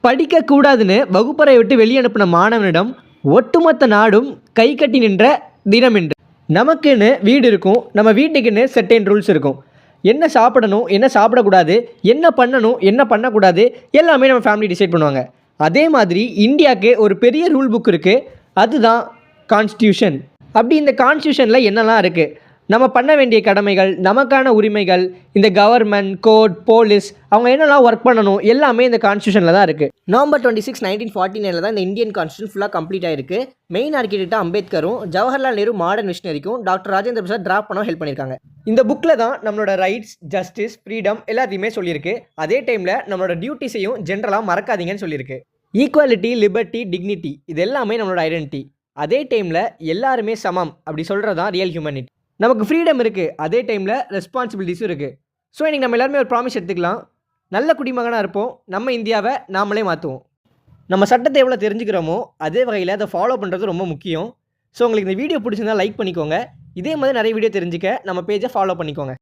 படிக்கக்கூடாதுன்னு வகுப்பறை விட்டு வெளியே அனுப்பின மாணவனிடம் ஒட்டுமொத்த நாடும் கை கட்டி நின்ற தினம் என்று. நமக்குன்னு வீடு இருக்கும், நம்ம வீட்டுக்குன்னு செட்டைன் ரூல்ஸ் இருக்கும். என்ன சாப்பிடணும், என்ன சாப்பிடக்கூடாது, என்ன பண்ணணும், என்ன பண்ணக்கூடாது, எல்லாமே நம்ம ஃபேமிலி டிசைட் பண்ணுவாங்க. அதே மாதிரி இந்தியாவுக்கு ஒரு பெரிய ரூல் புக் இருக்குது, அதுதான் கான்ஸ்டியூஷன். அப்படி இந்த கான்ஸ்டியூஷனில் என்னெல்லாம் இருக்குது, நம்ம பண்ண வேண்டிய கடமைகள், நமக்கான உரிமைகள், இந்த கவர்மெண்ட், கோர்ட், போலீஸ் அவங்க என்னெல்லாம் ஒர்க் பண்ணணும் எல்லாமே இந்த கான்ஸ்டியூஷனில் தான் இருக்குது. நவம்பர் 26, 1949 தான் இந்த இந்தியன் கான்ஸ்டியூஷன் ஃபுல்லாக கம்ப்ளீட் ஆயிருக்கு. மெயின் ஆர்கிடெக்டாக அம்பேத்கரும், ஜவஹர்லால் நேரு மாடர்ன் மிஷனரிக்கும், டாக்டர் ராஜேந்திர பிரசாத் டிராஃப்ட் பண்ண ஹெல்ப் பண்ணியிருக்காங்க. இந்த புக்கில் தான் நம்மளோட ரைட்ஸ், ஜஸ்டிஸ், ஃப்ரீடம் எல்லாத்தையுமே சொல்லியிருக்கு. அதே டைமில் நம்மளோட டியூட்டிஸையும் ஜென்ரலாக மறக்காதீங்கன்னு சொல்லியிருக்கு. ஈக்குவாலிட்டி, லிபர்ட்டி, டிக்னிட்டி இது எல்லாமே நம்மளோட ஐடென்டிட்டி. அதே டைமில் எல்லாருமே சமம் அப்படி சொல்கிறது தான் ரியல் ஹியூமனிட்டி. நமக்கு ஃப்ரீடம் இருக்குது, அதே டைமில் ரெஸ்பான்சிபிலிட்டிஸும் இருக்குது. ஸோ இன்றைக்கி நம்ம எல்லாருமே ஒரு ப்ராமிஸ் எடுத்துக்கலாம், நல்ல குடிமகனாக இருப்போம், நம்ம இந்தியாவை நாமளே மாற்றுவோம். நம்ம சட்டத்தை எவ்வளோ தெரிஞ்சுக்கிறோமோ அதே வகையில் அதை ஃபாலோ பண்ணுறது ரொம்ப முக்கியம். ஸோ உங்களுக்கு இந்த வீடியோ பிடிச்சிருந்தால் லைக் பண்ணிக்கோங்க. இதே மாதிரி நிறைய வீடியோ தெரிஞ்சுக்க நம்ம பேஜை ஃபாலோ பண்ணிக்கோங்க.